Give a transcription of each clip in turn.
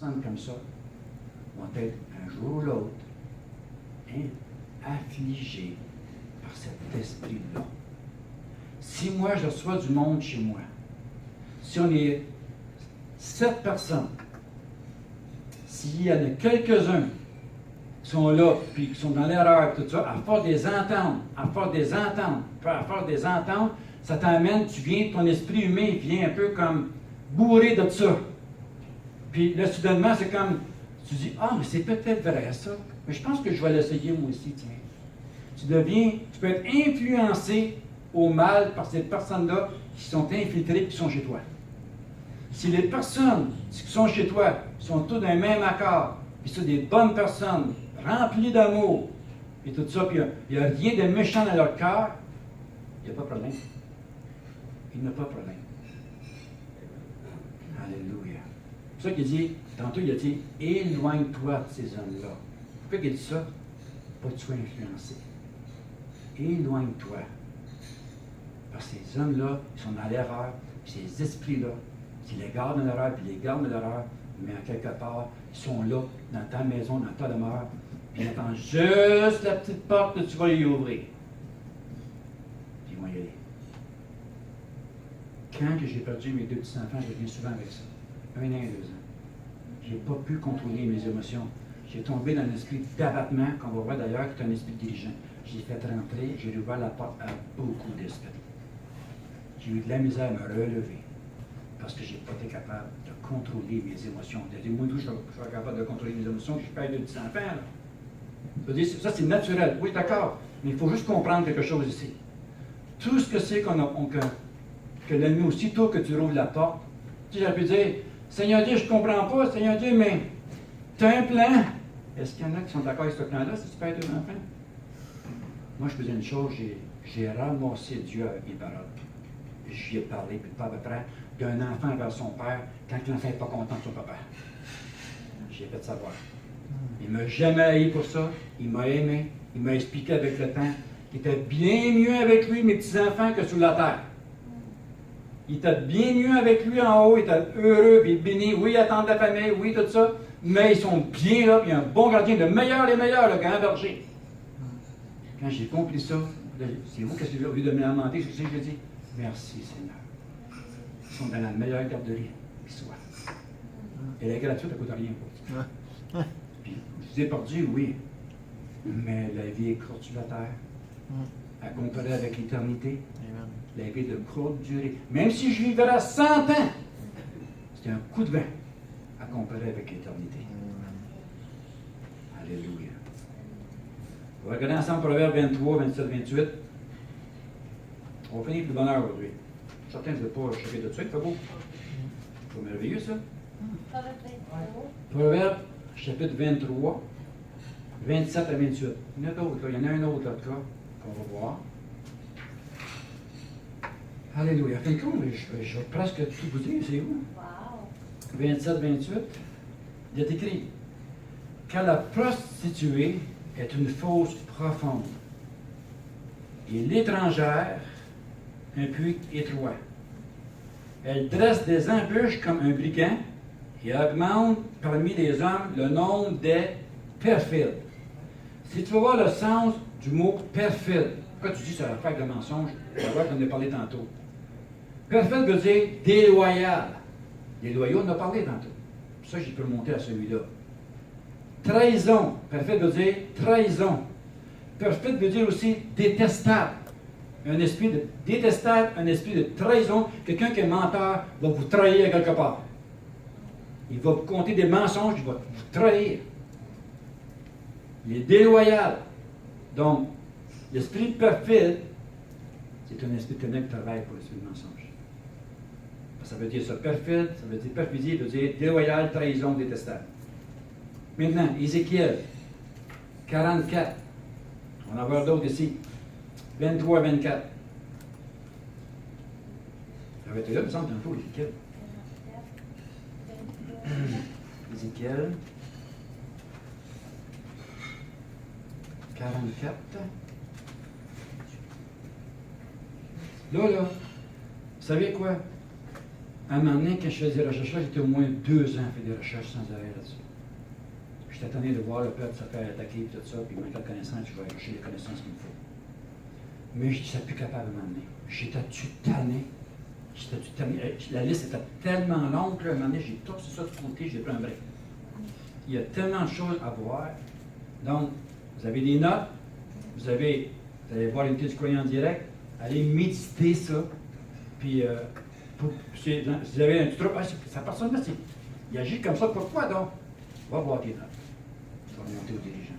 personnes comme ça vont être un jour ou l'autre affligées par cet esprit-là. Si moi, je reçois du monde chez moi, si on est 7 personnes, s'il y en a quelques-uns qui sont là, puis qui sont dans l'erreur, tout ça, à force des entendre, ça t'amène, ton esprit humain vient un peu comme bourré de ça. Puis là, soudainement, c'est comme, tu dis, ah, mais c'est peut-être vrai ça, mais je pense que je vais l'essayer moi aussi, tiens. Tu peux être influencé au mal par ces personnes-là qui sont infiltrées et qui sont chez toi. Si les personnes qui sont chez toi sont tous d'un même accord, puis sont des bonnes personnes, remplies d'amour, et tout ça, puis il n'y a rien de méchant dans leur cœur, il n'y a pas de problème. Il n'y a pas de problème. Alléluia. C'est ça qu'il dit, tantôt il a dit, éloigne-toi de ces hommes-là. Pourquoi il dit ça? Pas que tu sois influencé. Éloigne-toi. Parce que ces hommes-là, ils sont dans l'erreur, puis ces esprits-là, qui les gardent dans l'erreur, puis les gardent dans l'erreur, mais en quelque part, ils sont là, dans ta maison, dans ta demeure, puis ils attendent juste la petite porte que tu vas y ouvrir. Puis ils vont y aller. Quand que j'ai perdu mes 2 petits-enfants, je reviens souvent avec ça. 1 an et 2 ans. Je n'ai pas pu contrôler mes émotions. J'ai tombé dans un esprit d'abattement, qu'on va voir d'ailleurs, qui est un esprit dirigeant. J'ai fait rentrer, j'ai ouvert la porte à beaucoup d'esprits. J'ai eu de la misère à me relever parce que je n'ai pas été capable de contrôler mes émotions. Moi, je suis capable de contrôler mes émotions, je perds 2 petits-enfants. Ça, c'est naturel. Oui, d'accord, mais il faut juste comprendre quelque chose ici. Tout ce que c'est que l'ennemi, aussitôt que tu rouvres la porte, tu sais, j'aurais pu dire, Seigneur Dieu, je ne comprends pas, Seigneur Dieu, mais tu as un plan. Est-ce qu'il y en a qui sont d'accord avec ce plan-là, si tu perds 2 enfants? Moi, je faisais une chose, j'ai ramassé Dieu avec mes paroles. J'y ai parlé, puis pas à peu près, d'un enfant vers son père, quand l'enfant n'est pas content de son papa. J'ai fait savoir. Il ne m'a jamais haï pour ça. Il m'a aimé. Il m'a expliqué avec le temps qu'il était bien mieux avec lui, mes petits-enfants, que sous la terre. Il était bien mieux avec lui en haut, il était heureux, puis béni. Oui, il attend de la famille, oui, tout ça. Mais ils sont bien là, puis il y a un bon gardien, le meilleur, les meilleurs, le grand berger. Quand j'ai compris ça, c'est vous qui avez au lieu de me demander, je dis, merci Seigneur. Ils sont dans la meilleure garderie qui soit. Et la gratuite, elle ne coûte rien pour ça. Puis, je vous ai perdu, oui. Mais la vie est courte sur la terre. À comparer avec l'éternité. La vie de courte durée. Même si je vivrais 100 ans, c'est un coup de vent à comparer avec l'éternité. Alléluia. On va regarder ensemble Proverbes 23, 27, 28. On va finir plus bonheur aujourd'hui. Certains ne veulent pas choquer tout de suite, c'est pas beau. C'est merveilleux ça. Proverbes, chapitre 23, 27 à 28. Il y en a d'autres, il y en a un autre cas qu'on va voir. Alléluia. Fin de compte, je vais presque tout vous dire, c'est où? Wow. 27, 28. Il est écrit, car la prostituée est une fosse profonde, et l'étrangère un puits étroit. Elle dresse des embûches comme un brigand et augmente parmi les hommes le nombre des perfides. Si tu veux voir le sens du mot perfide, pourquoi tu dis ça va faire de mensonge? On va voir qu'on en a parlé tantôt. Perfide veut dire déloyal. Déloyaux, on en a parlé tantôt. Pour ça, j'ai pu remonter à celui-là. Trahison. Perfide veut dire trahison. Perfide veut dire aussi détestable. Un esprit de détestable, un esprit de trahison. Quelqu'un qui est menteur va vous trahir quelque part. Il va vous conter des mensonges, il va vous trahir. Il est déloyal. Donc, l'esprit perfide, c'est un esprit de ténèbres qui travaille pour l'esprit de mensonge. Ça veut dire ça, perfide, ça veut dire perfidie, ça veut dire déloyal, trahison, détestable. Maintenant, Ézéchiel 44. On va en voir d'autres ici. 23 à 24. Ça va être là, il me semble, tantôt, Ézéchiel. Ézéchiel 44. Là, vous savez quoi? À un moment donné, quand je faisais des recherches, j'étais au moins 2 ans à faire des recherches sans arrêt là-dessus. J'étais tanné de voir le peuple se faire attaquer et tout ça, puis manquer de connaissances, je vais chercher les connaissances qu'il me faut. Mais je n'étais plus capable de m'amener. J'étais-tu tanné? J'étais-tu tanné? La liste était tellement longue que, à un moment donné, j'ai tout ça de côté, j'ai pris un break. Il y a tellement de choses à voir. Donc, vous avez des notes, vous allez voir l'unité du courrier en direct, allez méditer ça, puis si vous avez un petit trouble, ça personne là, il agit comme ça, pourquoi donc? Va voir tes notes. Tu vas monter aux dirigeants.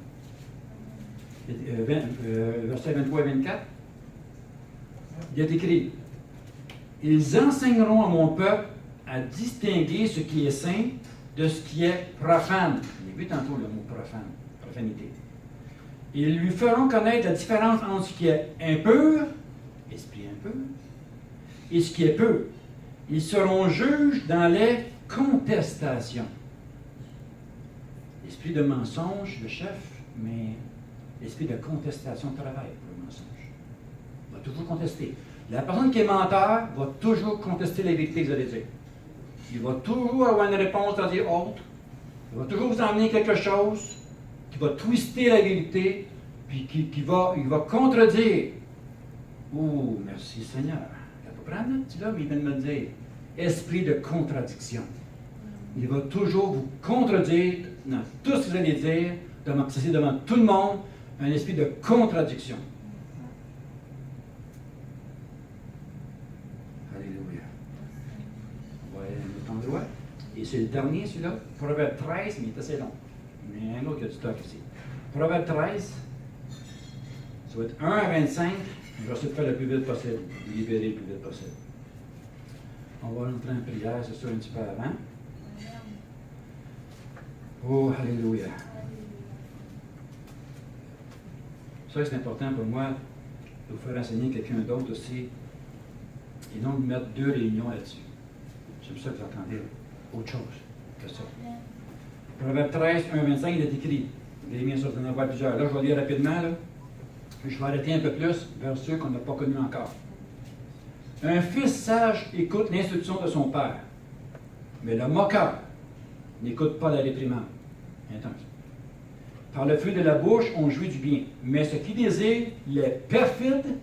Versets 23 et 24, il est écrit, ils enseigneront à mon peuple à distinguer ce qui est saint de ce qui est profane. On a vu tantôt le mot profane, profanité. Ils lui feront connaître la différence entre ce qui est impur, esprit impur, et ce qui est pur. Ils seront juges dans les contestations. L'esprit de mensonge, le chef, mais l'esprit de contestation travaille pour le mensonge. Il va toujours contester. La personne qui est menteur va toujours contester la vérité que vous allez dire. Il va toujours avoir une réponse à dire autre. Il va toujours vous emmener quelque chose qui va twister la vérité, puis il va contredire. Oh, merci Seigneur. Il va pas prendre là, mais il vient de me le dire. Esprit de contradiction. Il va toujours vous contredire dans tout ce que vous allez dire, c'est devant tout le monde, un esprit de contradiction. Alléluia. On va aller à un autre endroit. Et c'est le dernier, celui-là. Proverbe 13, mais il est assez long. Mais il y a un autre qui a du stock ici. Proverbe 13, ça va être 1 à 25. Je vais essayer de faire le plus vite possible, de libérer le plus vite possible. On va rentrer en prière, c'est sûr, un petit peu avant. Oh, alléluia. Ça, c'est important pour moi de vous faire enseigner quelqu'un d'autre aussi, et non de mettre 2 réunions là-dessus. J'aime ça que vous entendez autre chose que ça. Proverbe 13, 1 à 25, il est écrit. Vous allez bien sûr en avoir plusieurs. Là, je vais lire rapidement, là. Puis je vais arrêter un peu plus vers ceux qu'on n'a pas connus encore. Un fils sage écoute l'instruction de son père, mais le moqueur n'écoute pas la réprimande. Intense. Par le fruit de la bouche, on jouit du bien. Mais ce qui désire les perfides,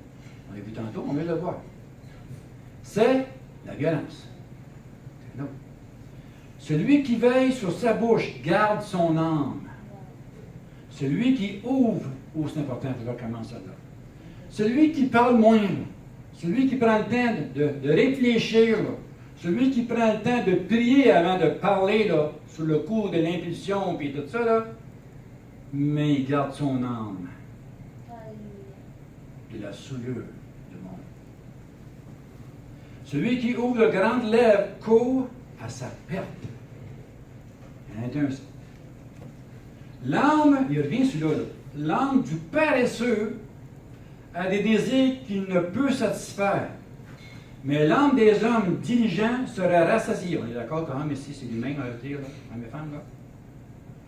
on l'a vu tantôt, on vient de le voir, c'est la violence. C'est non. Celui qui veille sur sa bouche garde son âme. Celui qui ouvre, c'est important, je recommence là. Celui qui parle moins, celui qui prend le temps de réfléchir, là, celui qui prend le temps de prier avant de parler, là, sous le coup de l'impulsion et tout ça, là, mais il garde son âme. Et la souillure du monde. Celui qui ouvre de grandes lèvres court à sa perte. Il y en a un. L'âme, il revient celui-là, l'âme du paresseux a des désirs qu'il ne peut satisfaire. Mais l'âme des hommes diligents sera rassasiée. On est d'accord quand même ici, c'est l'humain, on va dire, là, hommes et femmes, là.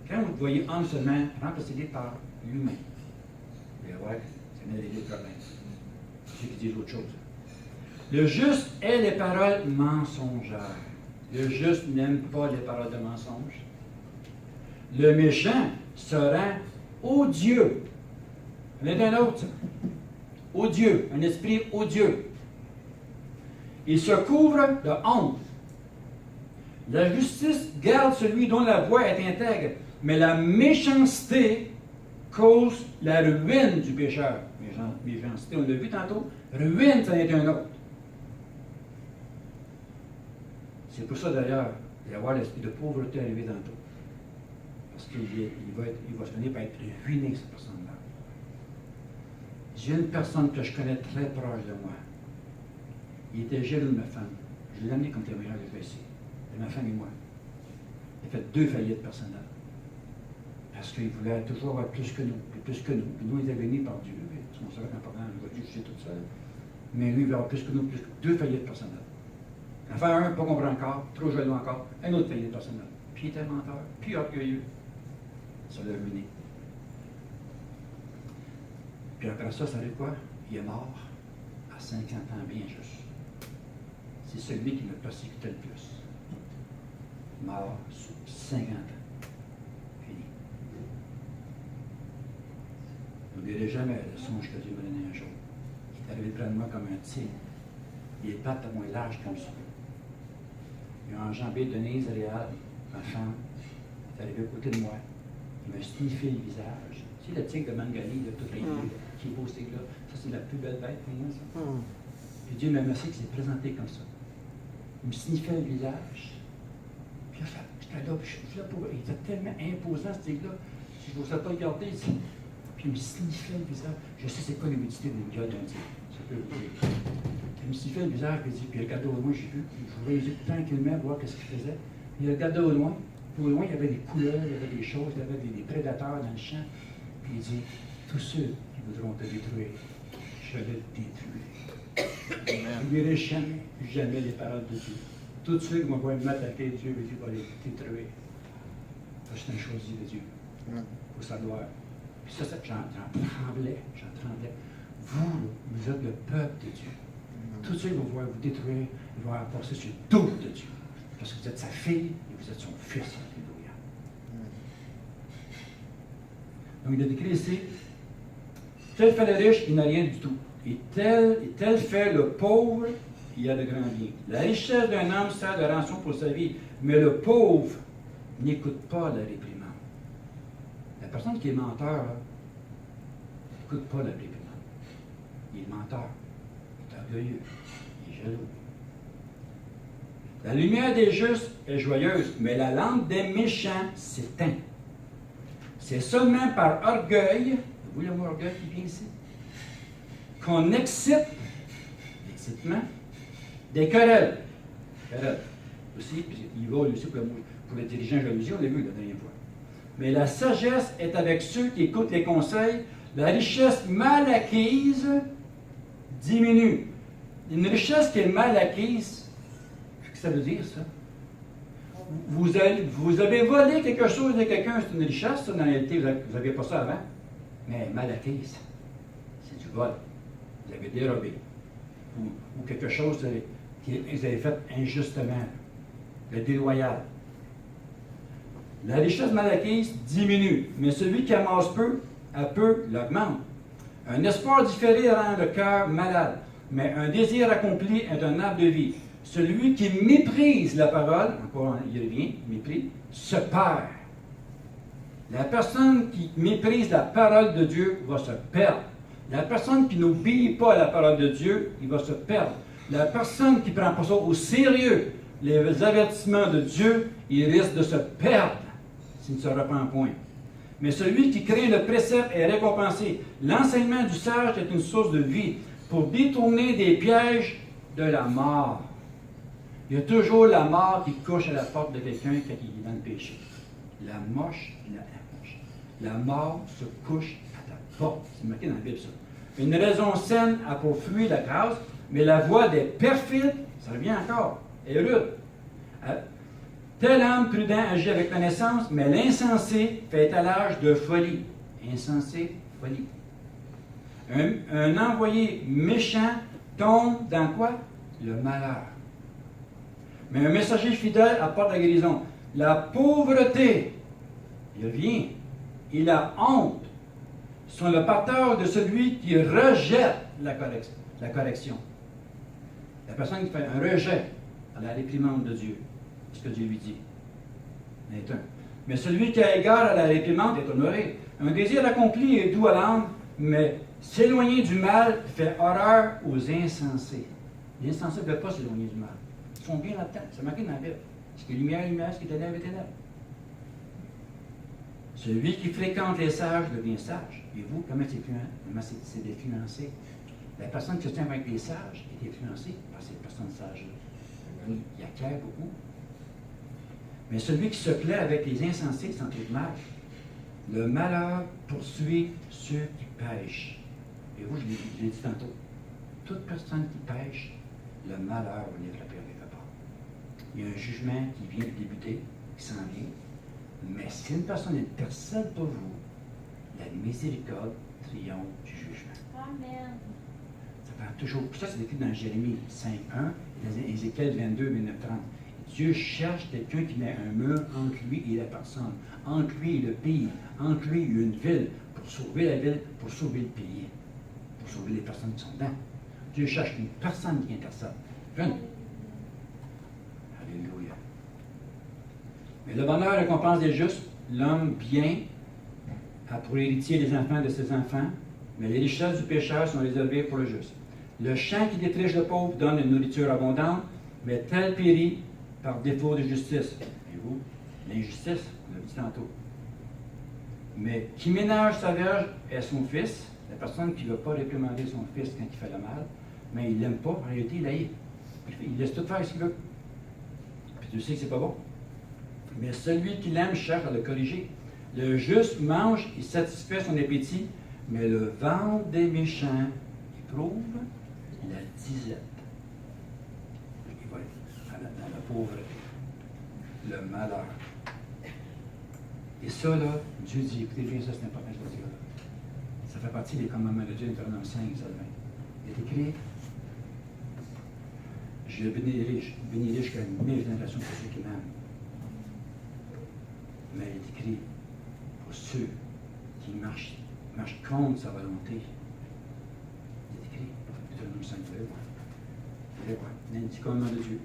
Quand vous voyez homme seulement, remplacez-les par l'humain. Vous allez voir que ça met des problèmes. Ceux qui disent autre chose. Le juste est les paroles mensongères. Le juste n'aime pas les paroles de mensonge. Le méchant se rend odieux. Il y en a un autre, ça. Odieux, un esprit odieux. Il se couvre de honte. La justice garde celui dont la voie est intègre, mais la méchanceté cause la ruine du pécheur. Méchanceté, on l'a vu tantôt. Ruine, ça en est un autre. C'est pour ça d'ailleurs, il va y avoir l'esprit de pauvreté arrivé tantôt. Parce qu'il va se finir par être ruiné, cette personne-là. J'ai une personne que je connais très proche de moi. Il était jaloux de ma femme. Je l'ai amené comme témoignage de ici. De ma femme et moi. Il a fait 2 faillites personnelles. Parce qu'il voulait toujours avoir plus que nous. Puis nous, il était bénis par Dieu. Parce qu'on savait qu'un problème, il va juger tout seul. Mais lui, il voulait avoir plus que nous, 2 faillites personnelles. Enfin, un, pas compris encore, trop jaloux encore, un autre faillite personnelle. Puis il était menteur, puis orgueilleux. Ça l'a ruiné. Puis après ça, ça savez quoi? Il est mort à 50 ans bien juste. c'est celui qui me persécutait le plus. Mort sur 50 ans. Fini. Je n'oublierai jamais le songe que Dieu m'a donné un jour. Il est arrivé près de moi comme un tigre. Les pattes à moins larges comme ça. Il a enjambé Denise Réal, ma femme. Il est arrivé à côté de moi. Il m'a sniffé le visage. Tu sais, le tigre de Mangali, là, tout qui est beau, ce tigre-là. Ça, c'est la plus belle bête pour moi, ça. Puis Dieu m'a merci qu'il s'est présenté comme ça. Il me sniffait le visage. Puis là, j'étais là, puis je suis là pour. Il était tellement imposant, ce tigre-là. Je n'osais pas le garder ici. Puis il me sniffait le visage. Je sais c'est quoi l'humidité d'une gueule d'un tigre. Ça peut vous dire. Il me sniffait le visage, puis il regardait au loin, j'ai vu. Je voulais les yeux tranquillement voir ce qu'il faisait. Il regardait au loin. Puis au loin, il y avait des couleurs, il y avait des choses, il y avait des prédateurs dans le champ. Puis il dit, tous ceux qui voudront te détruire, je vais te détruire. Je n'oublierai jamais les paroles de Dieu. Tous ceux qui vont voir m'attaquer, Dieu va les détruire. Ça, c'est un choisi de Dieu. Pour sa gloire. Puis ça, j'en tremblais. Vous êtes le peuple de Dieu. Tous ceux qui vont voir vous détruire, ils vont passer sur le dos de Dieu. Parce que vous êtes sa fille et vous êtes son fils. Alléluia. Donc, il a décrit ici, tel fait le riche, il n'a rien du tout. Et tel fait le pauvre, il a de grands biens. La richesse d'un homme sert de rançon pour sa vie, mais le pauvre n'écoute pas la réprimande. La personne qui est menteur, n'écoute pas la réprimande. Il est menteur, il est orgueilleux, il est jaloux. La lumière des justes est joyeuse, mais la lampe des méchants s'éteint. C'est seulement par orgueil, vous voyez le mot orgueil qui vient ici, qu'on excite, l'excitement, des querelles. Querelles. Aussi, puis il va aussi pour les dirigeants jalousie, on l'a vu la dernière fois. Mais la sagesse est avec ceux qui écoutent les conseils. La richesse mal acquise diminue. Une richesse qui est mal acquise, qu'est-ce que ça veut dire, ça? Vous avez volé quelque chose de quelqu'un, c'est une richesse, ça, dans la réalité, vous n'aviez pas ça avant. Mais mal acquise, c'est du vol. Vous avez dérobé. Ou quelque chose que vous avez fait injustement. Le déloyal. La richesse mal acquise diminue, mais celui qui amasse peu, à peu, l'augmente. Un espoir différé rend le cœur malade, mais un désir accompli est un arbre de vie. Celui qui méprise la parole, encore il revient, mépris, se perd. La personne qui méprise la parole de Dieu va se perdre. La personne qui n'obéit pas à la parole de Dieu, il va se perdre. La personne qui ne prend pas ça au sérieux, les avertissements de Dieu, il risque de se perdre s'il ne se repent point. Mais celui qui craint le précepte est récompensé. L'enseignement du sage est une source de vie pour détourner des pièges de la mort. Il y a toujours la mort qui couche à la porte de quelqu'un quand il est dans le péché. La mort se couche à ta porte. C'est marqué dans la Bible, ça. Une raison saine a pour fruit la grâce, mais la voie des perfides, ça revient encore, est rude. Tel homme prudent agit avec connaissance, mais l'insensé fait étalage de folie. Insensé, folie. Un envoyé méchant tombe dans quoi? Le malheur. Mais un messager fidèle apporte la guérison. La pauvreté, il revient, et la honte sont le porteur de celui qui rejette la correction. La personne qui fait un rejet à la réprimande de Dieu, ce que Dieu lui dit, est un. Mais celui qui a égard à la réprimande est honoré. Un désir accompli est doux à l'âme, mais s'éloigner du mal fait horreur aux insensés. Les insensés ne veulent pas s'éloigner du mal. Ils sont bien là-dedans. C'est marqué dans la Bible. Ce qui est lumière, lumière, ce qui est ténèbres, est ténèbres. Celui qui fréquente les sages devient sage. Et vous, comment c'est influencé? La personne qui se tient avec les sages est influencée par ces personnes sages-là. Il acquiert beaucoup. Mais celui qui se plaît avec les insensés s'en trouve mal. Le malheur poursuit ceux qui pêchent. Et vous, je l'ai dit tantôt. Toute personne qui pêche, le malheur va les frapper avec la part. Il y a un jugement qui vient de débuter, qui s'en vient. Mais si une personne n'intercède pour vous, la miséricorde triomphe du jugement. Amen. Ça prend toujours. Ça, c'est écrit dans Jérémie 5.1 et dans Ézéchiel 22, 29-30. Dieu cherche quelqu'un qui met un mur entre lui et la personne, entre lui et le pays, entre lui et une ville, pour sauver la ville, pour sauver le pays, pour sauver les personnes qui sont dedans. Dieu cherche une personne qui intercède. Jeune. Alléluia. Mais le bonheur récompense des justes, l'homme bien a pour héritier les enfants de ses enfants, mais les richesses du pécheur sont réservées pour le juste. Le champ qui défriche le pauvre donne une nourriture abondante, mais tel périt par défaut de justice. Et vous, l'injustice, on l'a dit tantôt. Mais qui ménage sa verge est son fils, la personne qui ne veut pas réprimander son fils quand il fait le mal, mais il ne l'aime pas, en réalité, il l'aïe. Il laisse tout faire ce qu'il veut. Puis tu sais que c'est pas bon. Mais celui qui l'aime cherche à le corriger. Le juste mange et satisfait son appétit, mais le ventre des méchants éprouve la disette. Il va être dans la pauvreté, le malheur. Et ça, là, Dieu dit, écoutez bien, ça c'est important, je vais dire là. Ça fait partie des commandements de Dieu, Deutéronome 5, Exode 20. Il est écrit, je bénirai jusqu'à 1000 générations pour ceux qui m'aiment. Mais il est écrit, pour ceux qui marchent contre sa volonté. Il est écrit, Deutéronome 5, vous allez voir. Vous allez voir, il y a un petit commandement de Dieu.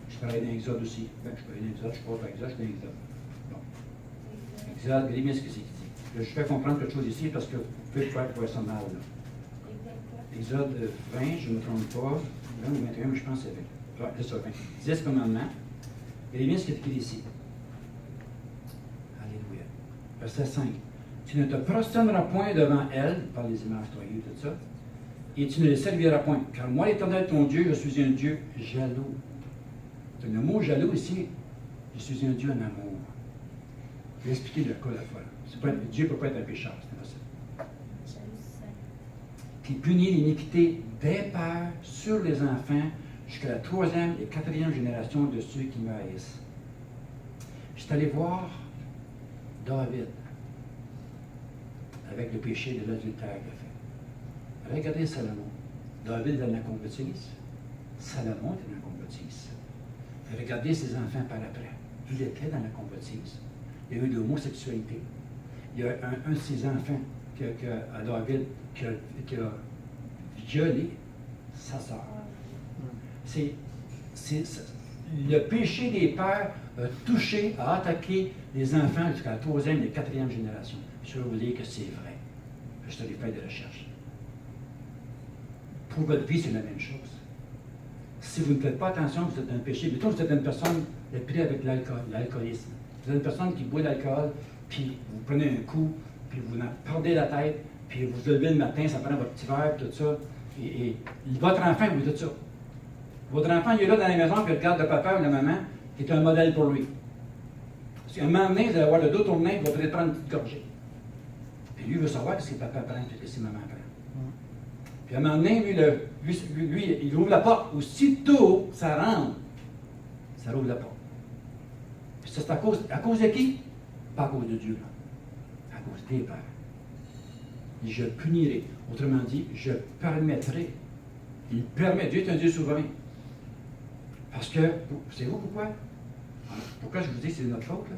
Je travaille dans l'Exode aussi. Ben, je travaille dans l'Exode, je ne suis pas dans l'Exode, je suis dans l'Exode. Bon. Exode, regardez bien ce que c'est qu'il dit. Là, je fais comprendre quelque chose ici parce que vous pouvez faire ça mal. Là. Exode 20, je ne me trompe pas. 20 ou 21, mais je pense que c'est 20. Ouais, c'est ça, 20. 10 commandements. Regardez bien ce qui est écrit ici. Alléluia. Verset 5. Tu ne te prosterneras point devant elle, par les images toyées, tout ça, et tu ne les serviras point. Car moi, l'Éternel, ton Dieu, je suis un Dieu jaloux. Le mot jaloux ici, je suis un Dieu en amour. Je vais expliquer le cas de la fois. Dieu ne peut pas être un pécheur, c'est impossible. Qui punit l'iniquité des pères sur les enfants jusqu'à la 3e et 4e génération de ceux qui me haïssent. Je suis allé voir David avec le péché de l'adultère qu'il a fait. Regardez Salomon. David est dans la convoitise. Salomon est dans la convoitise. Regardez ses enfants par après. Il était dans la convoitise. Il y a eu de l'homosexualité. Il y a un de ses enfants à David qui a violé sa sœur. Le péché des pères a touché, a attaqué les enfants jusqu'à la 3e et 4e génération. Je vais vous dire que c'est vrai. Je te l'ai fait des recherches. Pour votre vie, c'est la même chose. Si vous ne faites pas attention, vous êtes dans le péché. Mettons que vous êtes une personne prise avec l'alcoolisme. Vous êtes une personne qui boit de l'alcool, puis vous prenez un coup, puis vous en perdez la tête, puis vous vous levez le matin, ça prend votre petit verre, tout ça. Et votre enfant vous dit tout ça. Votre enfant, il est là dans la maison, puis il regarde le papa ou la maman, qui est un modèle pour lui. Parce qu'à un moment donné, vous allez avoir le dos tourné, il va peut-être prendre une petite gorgée. Puis lui, il veut savoir ce que papa prend, et ce que maman prend. Puis à un moment donné, lui, il ouvre la porte. Aussitôt, ça rentre. Ça ouvre la porte. Puis ça, c'est à cause de qui? Pas à cause de Dieu, là. À cause des pères. Et je punirai. Autrement dit, je permettrai. Il permet. Dieu est un Dieu souverain. Parce que, savez-vous pourquoi? Pourquoi je vous dis que c'est de notre faute, là?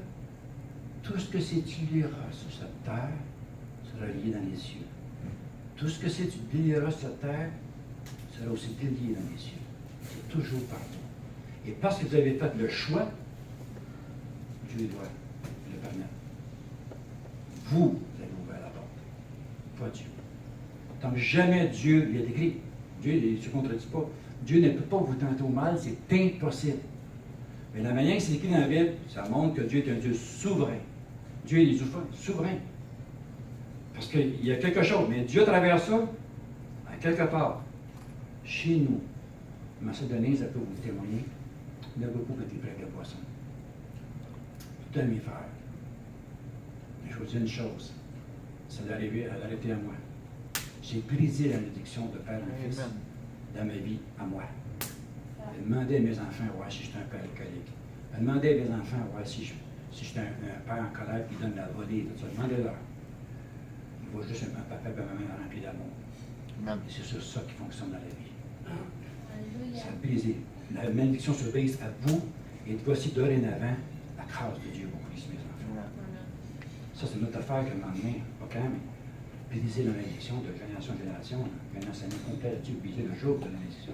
Tout ce que s'étudiera sur cette terre sera lié dans les cieux. Tout ce que s'étudiera sur cette terre sera aussi lié dans les cieux. C'est toujours pardon. Et parce que vous avez fait le choix, Dieu doit le permettre. Vous allez ouvrir la porte, pas Dieu. Donc jamais Dieu, il est écrit, Dieu ne se contredit pas. Dieu ne peut pas vous tenter au mal, c'est impossible. Mais la manière que c'est écrit dans la Bible, ça montre que Dieu est un Dieu souverain. Dieu est souverain. Parce qu'il y a quelque chose, mais Dieu, à travers ça, à quelque part, chez nous, Macédonie, ça peut vous témoigner, il y a beaucoup qui étaient près de la poisson. Tout à mes frères. Mais je vous dis une chose, ça l'est arrivé à moi. J'ai brisé la malédiction de père en fils dans ma vie à moi. Je demandais à mes enfants, ouais, si j'étais un père alcoolique. Je demandais à mes enfants, ouais, si j'étais un père en colère qui donne la volée, tout ça. Demandez-leur. Il voit juste un papa et ma maman remplis d'amour. Amen. Et c'est sur ça qui fonctionne dans la vie. Ça brise. La malédiction se brise à vous, et voici dorénavant la grâce de Dieu pour Christ, mes enfants. Ça, c'est notre affaire que m'emmener, OK, mais briser la malédiction de génération en génération. Maintenant, ça nous complète là-dessus, briser le jour de la malédiction.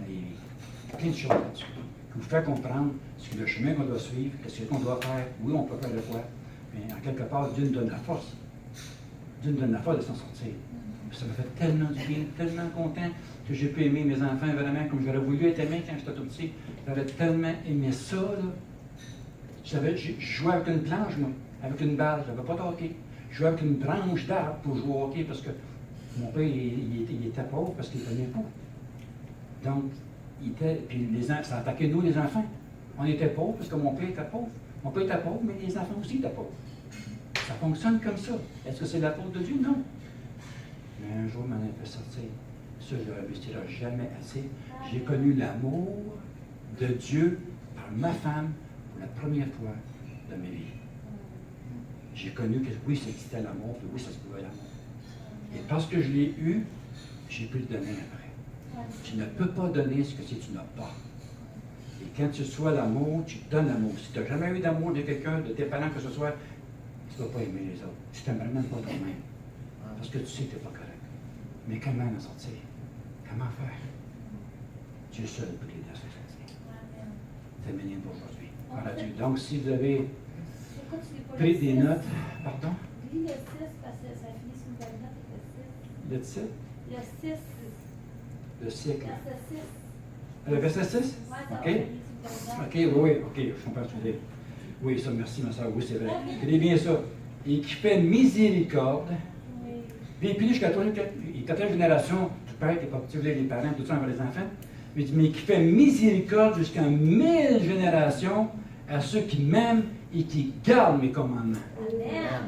Il y a plein de choses là-dessus. Vous faire comprendre ce que le chemin qu'on doit suivre, qu'est-ce qu'on doit faire. Oui, on peut faire le quoi, mais en quelque part, Dieu nous donne la force. Dieu nous donne la force de s'en sortir. Ça me fait tellement du bien, tellement content que j'ai pu aimer mes enfants vraiment comme j'aurais voulu être aimé quand j'étais tout petit. J'avais tellement aimé ça, là. Je jouais avec une planche, moi, avec une balle, je n'avais pas de hockey. Je jouais avec une branche d'arbre pour jouer au hockey parce que mon père, il était pauvre parce qu'il tenait pas. Donc, ça attaquait nous, les enfants. On était pauvres parce que mon père était pauvre. Mon père était pauvre, mais les enfants aussi étaient pauvres. Ça fonctionne comme ça. Est-ce que c'est la faute de Dieu? Non. Mais un jour, il m'en a fait sortir. Ça, je ne le réussirai jamais assez. J'ai connu l'amour de Dieu par ma femme pour la première fois de ma vie. J'ai connu que oui, ça existait l'amour, puis oui, ça se pouvait l'amour. Et parce que je l'ai eu, j'ai pu le donner après. Tu ne peux pas donner ce que tu n'as pas. Et quand tu reçois l'amour, tu donnes l'amour. Si tu n'as jamais eu d'amour de quelqu'un, de tes parents, que ce soit, tu ne vas pas aimer les autres. Tu n'aimerais même pas toi-même. Parce que tu sais que tu n'es pas correct. Mais comment en sortir? Comment faire? Dieu seul peut l'aider à se sortir. C'est terminé pour aujourd'hui. Voilà Dieu. Donc, si vous avez pris des notes, pardon? Lis le 6 parce que ça finit sur une belle note avec Le titre? le 6. Le siècle. Verset 6. Le verset 6? OK. OK, oui, OK, je comprends ce que tu dis. Oui, ça, merci, ma soeur. Oui, c'est vrai. Tenez bien ça. Et qui fait miséricorde. Puis jusqu'à la quatrième génération, du père qui est parti, les parents, tout ça envers les enfants. Mais qui fait miséricorde jusqu'à 1000 générations à ceux qui m'aiment et qui gardent mes commandements.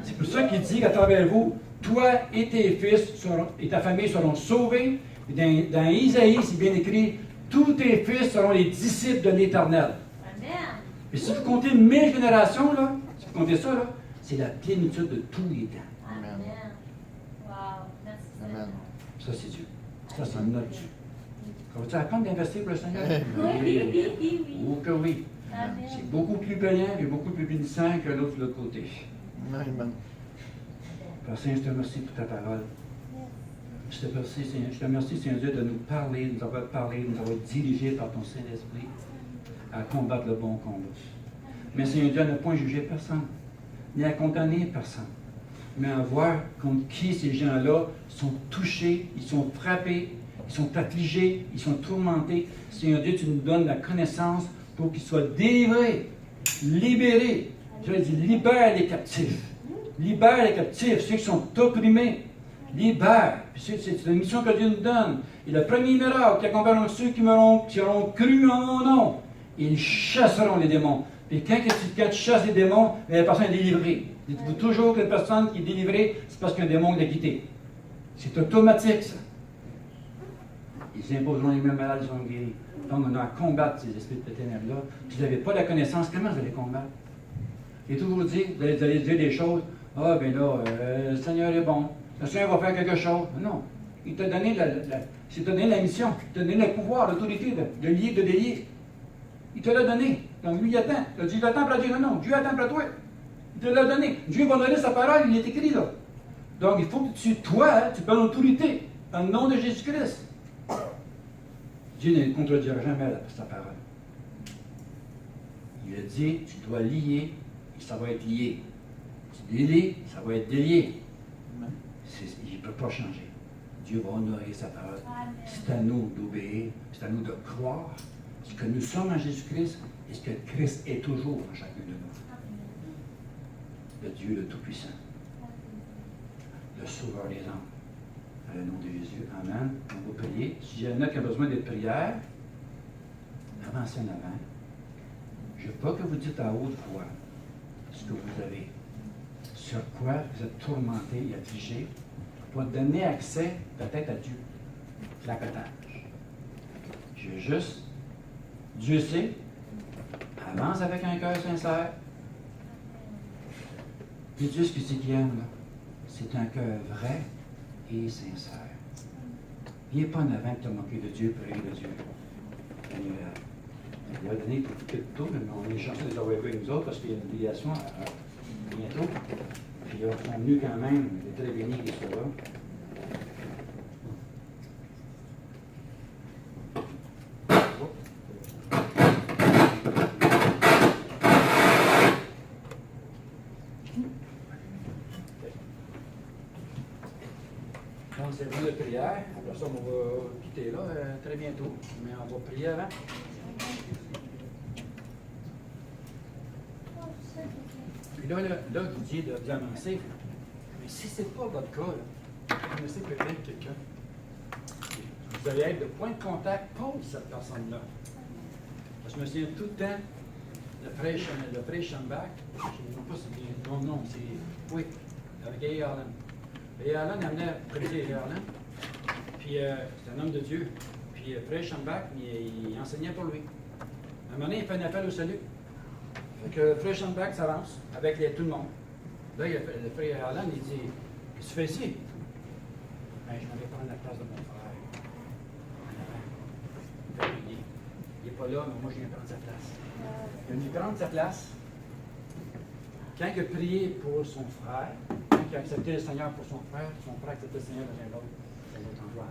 C'est pour ça qu'il dit qu'à travers vous, toi et tes fils et ta famille seront sauvés. Dans Isaïe, c'est bien écrit, tous tes fils seront les disciples de l'Éternel. Et si vous comptez 1000 générations, là, si vous comptez ça, là, c'est la plénitude de tous les temps. Amen. Wow. Merci. Amen. Ça, c'est Dieu. Ça, c'est notre Dieu. Vas-tu apprendre d'investir pour le Seigneur? Oui. Oh que oui. Amen. C'est beaucoup plus payant et beaucoup plus bénissant que l'autre de l'autre côté. Amen. Père Saint, je te remercie pour ta parole. Je te remercie, Seigneur Dieu, de nous parler, de nous avoir parlé, de nous avoir dirigés par ton Saint-Esprit à combattre le bon combat. Mais Seigneur Dieu, à ne point juger personne, ni à condamner personne, mais à voir contre qui ces gens-là sont touchés, ils sont frappés, ils sont affligés, ils sont tourmentés. Seigneur Dieu, tu nous donnes la connaissance pour qu'ils soient délivrés, libérés. Je dis, libère les captifs. Libère les captifs, ceux qui sont opprimés. Libère. C'est la mission que Dieu nous donne. Et le premier miracle qui accompagne ceux qui auront cru en mon nom, ils chasseront les démons. Et quand tu chasses les démons, la personne est délivrée. Dites-vous toujours qu'une personne qui est délivrée, c'est parce qu'un démon l'a quitté. C'est automatique, ça. Ils imposeront les mêmes malades, ils seront guéris. Donc, on a à combattre ces esprits de ténèbres-là. Si vous n'avez pas la connaissance, comment vous allez combattre? J'ai toujours dit, vous allez dire des choses. Ah, bien là, le Seigneur est bon. Le Seigneur va faire quelque chose. Non. Il t'a donné la mission. Il t'a donné le pouvoir, l'autorité de lier, de délier. Il te l'a donné. Donc, lui, il attend. Il a dit, j'attends pour Dieu. Non, Dieu attend pour toi. Il te l'a donné. Dieu va donner sa parole, il est écrit là. Donc, il faut que toi, tu prends l'autorité dans le nom de Jésus-Christ. Dieu ne contredira jamais sa parole. Il a dit, tu dois lier, et ça va être lié. Tu délies, ça va être délié. Il ne peut pas changer. Dieu va honorer sa parole. C'est à nous d'obéir, c'est à nous de croire ce que nous sommes en Jésus-Christ et ce que Christ est toujours en chacun de nous. Le Dieu le Tout-Puissant, le Sauveur des âmes. Dans le nom de Jésus. Amen. On va prier. Si y en a qui ont besoin de prière, avancez en avant. Je ne veux pas que vous dites à haute voix ce que vous avez, sur quoi vous êtes tourmenté et affligé, pour donner accès peut-être à Dieu. Flacotage. Je veux juste, Dieu sait, avance avec un cœur sincère. Et Dieu, ce que c'est qu'il aime, là, c'est un cœur vrai et sincère. Viens pas en avant de te moquer de Dieu, prier de Dieu. On va donner pour tout le tour, mais on est chanceux de les avoir avec nous autres parce qu'il y a une délégation bientôt. Puis ils sont venus quand même, ils étaient très bénis qu'ils soient là. Donc, c'est le de prière. Après ça, on va quitter là très bientôt. Mais on va prier avant. Puis là, je vous dis d'avancer. Mais si ce n'est pas votre cas, là, vous connaissez peut-être quelqu'un. Vous allez être le point de contact pour cette personne-là. Parce que je me souviens tout le temps, le frère Schambach, je ne sais pas si c'est bien, non, c'est, oui, avec Gay Harlan. Gay Harlan amenait à prédiquer Gay Harlan, puis c'est un homme de Dieu. Puis frère Schambach, il enseignait pour lui. À un moment donné, il fait un appel au salut. Fait que frère Schambach s'avance avec tout le monde. Là, le frère Harlan, il dit, qu'est-ce que tu fais ici? Ben, je m'en vais prendre la place de mon frère. Il n'est pas là, mais moi, je viens prendre sa place. Il est venu prendre sa place. Quand il a prié pour son frère, quand il a accepté le Seigneur pour son frère a accepté le Seigneur dans l'autre endroit.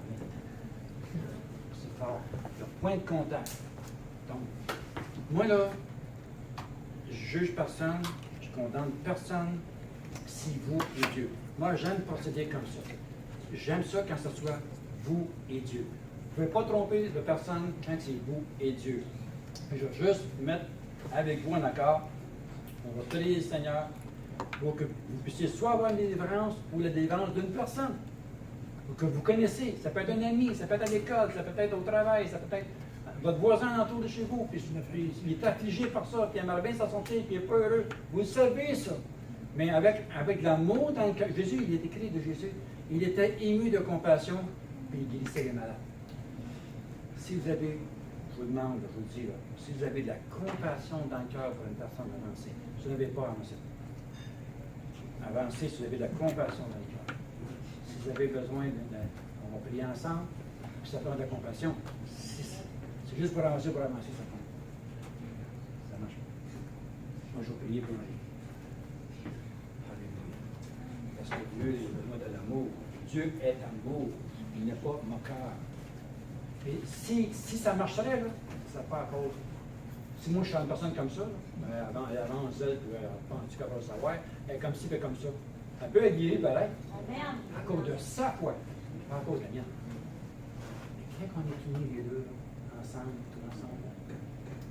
C'est fort. Le point de contact. Donc, moi, là, je juge personne, je condamne personne si vous et Dieu. Moi, j'aime procéder comme ça. J'aime ça quand ce soit vous et Dieu. Vous ne pouvez pas tromper de personne quand c'est vous et Dieu. Je vais juste mettre avec vous en accord. On va prier le Seigneur pour que vous puissiez soit avoir une délivrance ou la délivrance d'une personne. Ou que vous connaissez. Ça peut être un ami, ça peut être à l'école, ça peut être au travail, ça peut être votre voisin autour de chez vous, puis il est affligé par ça, puis il aimerait bien s'en sortir, puis il n'est pas heureux. Vous le savez, ça. Mais avec l'amour dans le cœur. Jésus, il est écrit de Jésus, il était ému de compassion, puis il guérissait les malades. Si vous avez, je vous demande, je vous le dis, là, si vous avez de la compassion dans le cœur pour une personne avancée, si vous n'avez pas avancé. Avancez si vous avez de la compassion dans le cœur. Si vous avez besoin on va prier ensemble, puis ça prend de la compassion. C'est juste pour avancer, ça prend. Ça marche pas. Moi, je vais prier pour lui. Alléluia. Parce que Dieu a besoin de l'amour. Dieu est amour. Il n'est pas moqueur. Et si ça marcherait, là, ça n'est pas à cause. Si moi je suis une personne comme ça, là, elle avance, elle pense qu'elle va le savoir, elle est comme ci, elle est comme ça. Elle peut être guérie, pareil. À cause de sa foi, pas à cause de la mienne. Mais quand on est unis les deux, ensemble, tout ensemble,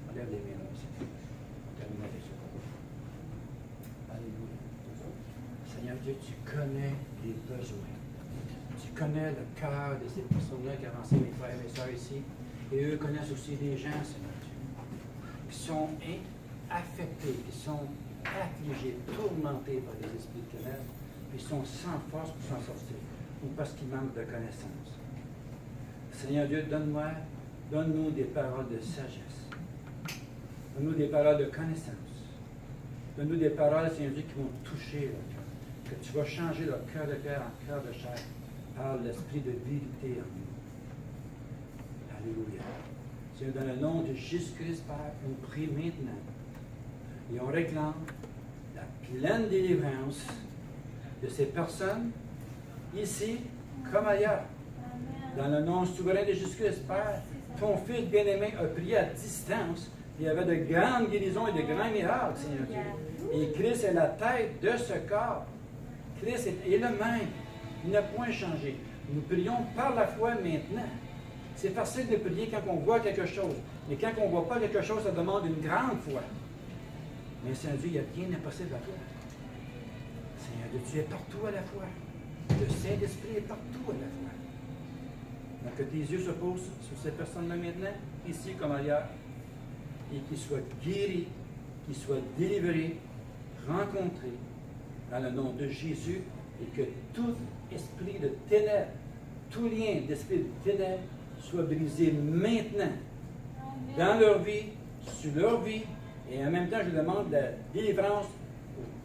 on lève les mains là aussi. On termine avec ça. Alléluia. Seigneur Dieu, tu connais les besoins. Tu connais le cœur de ces personnes-là qui avancent, mes frères et mes sœurs ici. Et eux connaissent aussi des gens, Seigneur Dieu, qui sont affectés, qui sont affligés, tourmentés par des esprits de ténèbres, puis sont sans force pour s'en sortir, ou parce qu'ils manquent de connaissance. Seigneur Dieu, donne-nous des paroles de sagesse. Donne-nous des paroles de connaissance. Donne-nous des paroles, Seigneur Dieu, qui vont toucher leur cœur. Que tu vas changer leur cœur de pierre en cœur de chair par l'esprit de vérité en nous. Alléluia. Seigneur, dans le nom de Jésus-Christ, Père, on prie maintenant. Et on réclame la pleine délivrance de ces personnes, ici comme ailleurs. Dans le nom souverain de Jésus-Christ, Père, ton Fils bien-aimé a prié à distance. Il y avait de grandes guérisons et de grands miracles, Seigneur Dieu. Et Christ est la tête de ce corps. Christ est le même. Il n'a point changé. Nous prions par la foi maintenant. C'est facile de prier quand on voit quelque chose. Mais quand on ne voit pas quelque chose, ça demande une grande foi. Mais Seigneur Dieu, il n'y a rien d'impossible à toi. Seigneur Dieu, tu es partout à la fois. Le Saint-Esprit est partout à la fois. Donc que tes yeux se posent sur ces personnes-là maintenant, ici comme ailleurs, et qu'ils soient guéris, qu'ils soient délivrés, rencontrés, dans le nom de Jésus, et que tout esprit de ténèbres, tout lien d'esprit de ténèbres soit brisé maintenant, dans leur vie, sur leur vie, et en même temps, je demande la délivrance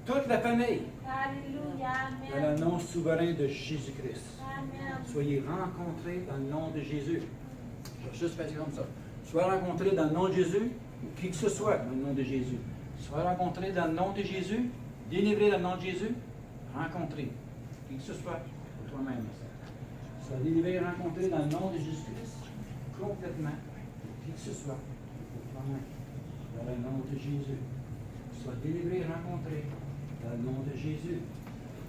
pour Toute la famille, Alléluia. dans le Amen. nom souverain de Jésus-Christ. Amen. Soyez rencontrés dans le nom de Jésus. Je vais juste faire comme ça. Soyez rencontrés dans le nom de Jésus, ou qui que ce soit dans le nom de Jésus. Soyez rencontrés dans le nom de Jésus, délivrés dans le nom de Jésus, rencontrés. Qui que ce soit, pour toi-même. Soyez délivrés et rencontrés dans le nom de Jésus-Christ, complètement, qui que ce soit, pour toi-même. Dans le nom de Jésus. Soyez délivrés et rencontrés dans le nom de Jésus,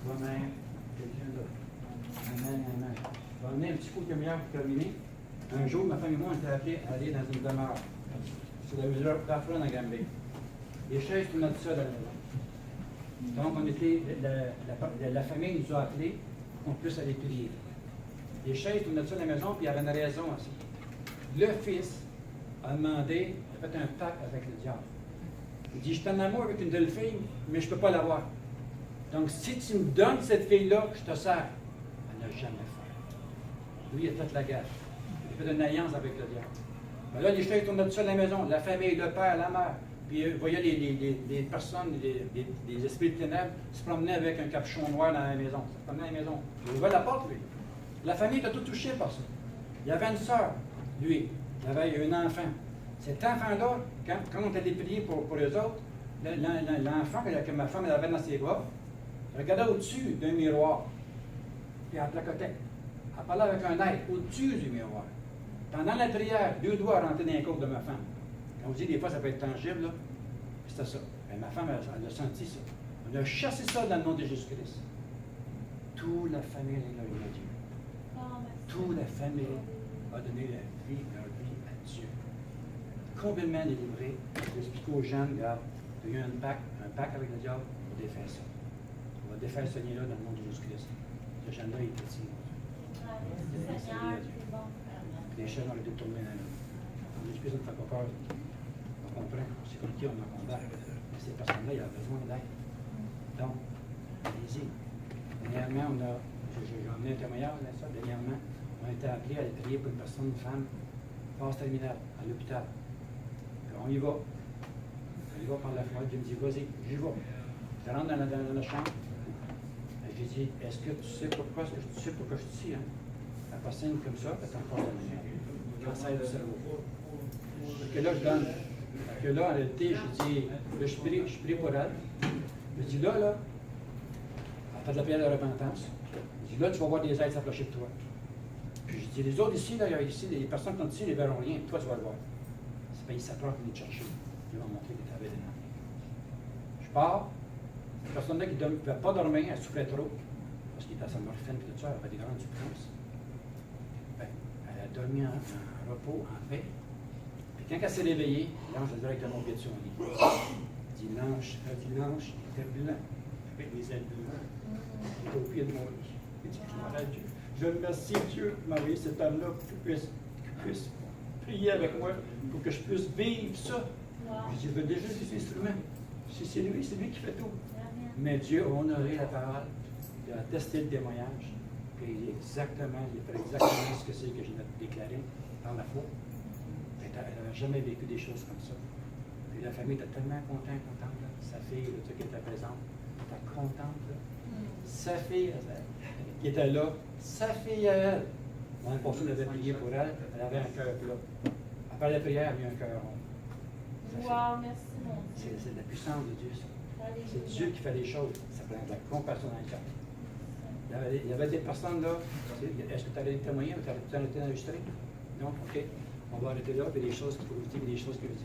pour toi-même, quelqu'un d'autre. Amen, amen. Je vais amener un petit coup de lumière pour terminer. Un jour, ma femme et moi, on était appelés à aller dans une demeure. C'est la réserve d'Afron à Granby. Les chaises tournaient tout ça dans la maison. Donc, on était, la famille nous a appelés pour qu'on puisse aller prier. Les chaises tournaient tout ça dans la maison, puis il y avait une raison à ça. Le fils a demandé, il a fait un pacte avec le diable. Il dit, je suis en amour avec une belle fille, mais je ne peux pas l'avoir. Donc, si tu me donnes cette fille-là, je te sers. Elle n'a jamais fait. Lui, il a fait la guerre. Il a fait une alliance avec le diable. Mais là, les chaises tournaient tout ça dans la maison. La famille, le père, la mère. Puis, vous voyez les personnes, les esprits de ténèbres se promenaient avec un capuchon noir dans la maison. Se promenaient dans la maison. Il ouvrait la porte, lui. La famille était tout touchée par ça. Il y avait une sœur, lui. Il avait un enfant. Cet enfant-là, quand on était prié pour eux autres, l'enfant que ma femme avait dans ses bras, regardait au-dessus d'un miroir. Puis elle placotait. Elle parlait avec un être au-dessus du miroir. Pendant la prière, 2 doigts rentraient dans les côtes de ma femme. Quand on dit des fois ça peut être tangible, là, c'était ça. Et ma femme, elle a senti ça. On a chassé ça dans le nom de Jésus-Christ. Toute la famille a glorifié à Dieu. Toute la famille a donné leur vie à Dieu. Complètement délivré. J'explique aux jeunes, regarde, il y a eu un pacte avec le diable, on va défaire ça. On va défaire ce lien-là dans le nom de Jésus-Christ. Ce jeune-là est petit. Les chaînes ont été tournées dans nous. L'Esprit ne fait pas peur. On comprend. C'est comme qui on en combat. Mais ces personnes-là, il y a besoin d'aide. Donc, allez-y. Dernièrement, j'ai emmené un témoignage là, ça. Dernièrement, on a été appelés à aller prier pour une personne, une femme, phase terminale, à l'hôpital. On y va. On y va par la fenêtre. Je me dis, vas-y, j'y vais. Je rentre dans la chambre. J'ai dit, est-ce que tu sais pourquoi je suis ici? Hein? La personne comme ça, elle est en phase terminale. Cancer du cerveau. Parce que là, je donne. Parce que là, en réalité, je dis, là, je prie pour elle. Je dis, là, elle fait de la prière de repentance. Je dis, là, tu vas voir des êtres s'approcher de toi. Puis je dis, les autres ici, là, ici, les personnes qui sont ici, ils ne verront rien. Toi, tu vas le voir. C'est pas, ils s'approchent pour nous chercher. Ils vont montrer que tu avais des noms. Je pars. Cette personne-là qui ne pouvait pas dormir, elle souffrait trop. Parce qu'il était à sa morphine et tout ça, elle avait des grandes souffrances. Elle a dormi en repos, en paix. Puis quand elle s'est réveillée, l'ange a directement au pied de son lit. Il dit, l'ange était blanc, avec des ailes blanches. Il était au pied de mon lit. Il dit, je remercie Dieu de m'envoyer cet homme-là pour qu'il puisse prier avec moi, pour que je puisse vivre ça. Je dis, je veux déjà des instruments. C'est lui qui fait tout. Mais Dieu a honoré la parole, il a testé le témoignage, et il fait exactement ce que c'est que je viens de déclarer par la foi. Elle n'avait jamais vécu des choses comme ça. Puis la famille était tellement contente. Là. Sa fille, là, qui était présente, était contente. Là. Sa fille, qui était là, sa fille à elle. L'année passée, on avait prié pour elle, elle avait un cœur plat. Après la prière, elle a eu un cœur rond. Wow, merci mon Dieu. C'est la puissance de Dieu, ça. C'est Dieu qui fait les choses. Ça prend de la compassion dans le cœur. Il y avait des personnes là. Est-ce que tu allais témoigner ou tu allais enregistrer? Non? OK. On va arrêter là, puis des choses qui peuvent vous dire, des choses que vous dites.